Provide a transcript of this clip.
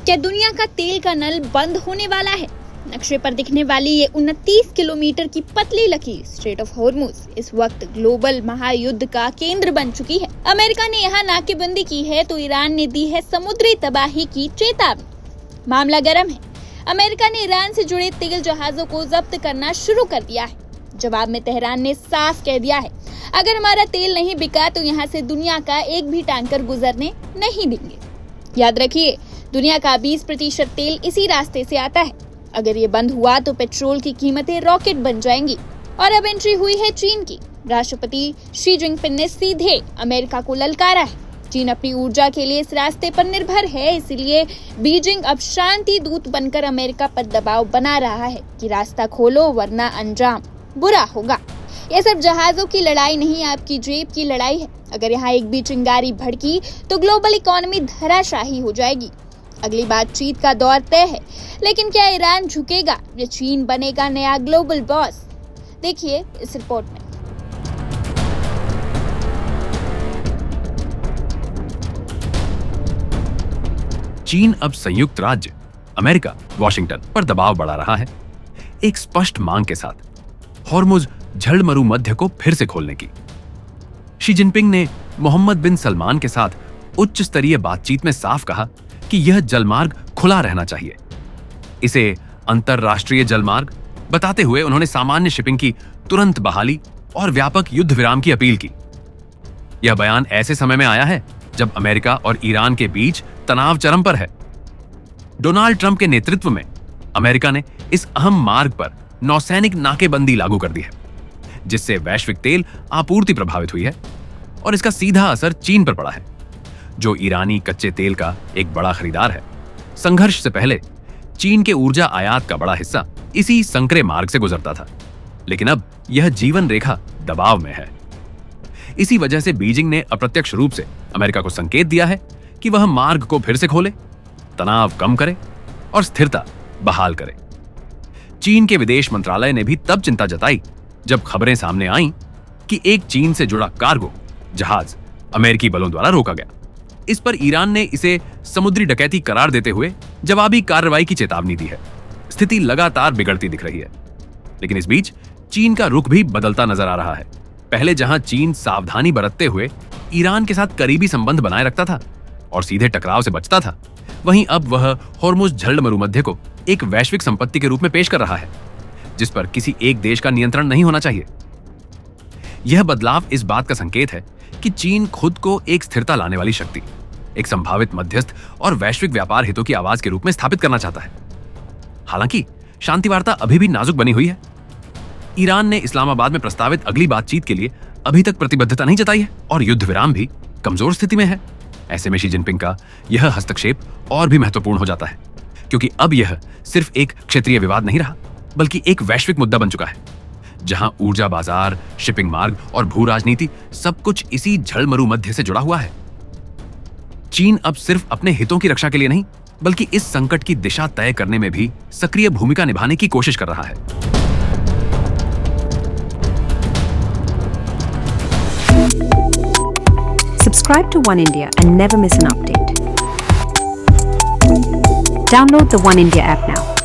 क्या दुनिया का तेल का नल बंद होने वाला है? नक्शे पर दिखने वाली ये 29 किलोमीटर की पतली लकीर स्ट्रेट ऑफ हॉर्मुज इस वक्त ग्लोबल महायुद्ध का केंद्र बन चुकी है। अमेरिका ने यहाँ नाकेबंदी की है तो ईरान ने दी है समुद्री तबाही की चेतावनी। मामला गर्म है। अमेरिका ने ईरान से जुड़े तेल जहाजों को जब्त करना शुरू कर दिया है। जवाब में तेहरान ने साफ कह दिया है, अगर हमारा तेल नहीं बिका तो यहाँ से दुनिया का एक भी टैंकर गुजरने नहीं देंगे। याद रखिए, दुनिया का 20% तेल इसी रास्ते से आता है। अगर ये बंद हुआ तो पेट्रोल की कीमतें रॉकेट बन जाएंगी। और अब एंट्री हुई है चीन की। राष्ट्रपति शी जिनपिंग ने सीधे अमेरिका को ललकारा है। चीन अपनी ऊर्जा के लिए इस रास्ते पर निर्भर है, इसलिए बीजिंग अब शांति दूत बनकर अमेरिका पर दबाव बना रहा है कि रास्ता खोलो वरना अंजाम बुरा होगा। ये सब जहाजों की लड़ाई नहीं, आपकी जेब की लड़ाई है। अगर यहाँ एक भी चिंगारी भड़की तो ग्लोबल इकोनॉमी धराशाही हो जाएगी। अगली बातचीत का दौर तय है, लेकिन क्या ईरान झुकेगा या चीन बनेगा नया ग्लोबल बॉस? देखिए इस रिपोर्ट में। चीन अब संयुक्त राज्य अमेरिका वॉशिंगटन पर दबाव बढ़ा रहा है, एक स्पष्ट मांग के साथ हॉर्मुज जलमरू मध्य को फिर से खोलने की। शी जिनपिंग ने मोहम्मद बिन सलमान के साथ उच्च स्तरीय बातचीत में साफ कहा कि यह जलमार्ग खुला रहना चाहिए। इसे अंतरराष्ट्रीय जलमार्ग बताते हुए उन्होंने सामान्य शिपिंग की तुरंत बहाली और व्यापक युद्ध विराम की अपील की। यह बयान ऐसे समय में आया है जब अमेरिका और ईरान के बीच तनाव चरम पर है। डोनाल्ड ट्रंप के नेतृत्व में अमेरिका ने इस अहम मार्ग पर नौसैनिक नाकेबंदी लागू कर दी है, जिससे वैश्विक तेल आपूर्ति प्रभावित हुई है और इसका सीधा असर चीन पर पड़ा है, जो ईरानी कच्चे तेल का एक बड़ा खरीदार है। संघर्ष से पहले चीन के ऊर्जा आयात का बड़ा हिस्सा इसी संकरे मार्ग से गुजरता था, लेकिन अब यह जीवन रेखा दबाव में है। इसी वजह से बीजिंग ने अप्रत्यक्ष रूप से अमेरिका को संकेत दिया है कि वह मार्ग को फिर से खोले, तनाव कम करे और स्थिरता बहाल करे। चीन के विदेश मंत्रालय ने भी तब चिंता जताई जब खबरें सामने आईं कि एक चीन से जुड़ा कार्गो जहाज अमेरिकी बलों द्वारा रोका गया। इस पर ईरान ने इसे समुद्री डकैती करार देते हुए जवाबी कार्रवाई की चेतावनी दी है। स्थिति लगातार बिगड़ती दिख रही है, लेकिन इस बीच चीन का रुख भी बदलता नजर आ रहा है। पहले जहां चीन सावधानी बरतते हुए ईरान के साथ करीबी संबंध बनाए रखता था और सीधे टकराव से बचता था, वहीं अब वह हॉर्मुज जलमरू मध्य को एक वैश्विक संपत्ति के रूप में पेश कर रहा है, जिस पर किसी एक देश का नियंत्रण नहीं होना चाहिए। यह बदलाव इस बात का संकेत है कि चीन खुद को एक स्थिरता लाने वाली शक्ति, एक संभावित मध्यस्थ और वैश्विक व्यापार हितों की आवाज के रूप में स्थापित करना चाहता है। हालांकि शांति वार्ता अभी भी नाजुक बनी हुई है। ईरान ने इस्लामाबाद में प्रस्तावित अगली बातचीत के लिए अभी तक प्रतिबद्धता नहीं जताई है और युद्ध विराम भी कमजोर स्थिति में है। ऐसे में शी जिनपिंग का यह हस्तक्षेप और भी महत्वपूर्ण हो जाता है, क्योंकि अब यह सिर्फ एक क्षेत्रीय विवाद नहीं रहा, बल्कि एक वैश्विक मुद्दा बन चुका है, जहां ऊर्जा बाजार, शिपिंग मार्ग और भू राजनीति सब कुछ इसी जलमरू मध्य से जुड़ा हुआ है। चीन अब सिर्फ अपने हितों की रक्षा के लिए नहीं, बल्कि इस संकट की दिशा तय करने में भी सक्रिय भूमिका निभाने की कोशिश कर रहा है। Subscribe to One India and never miss an update. Download the One India app now.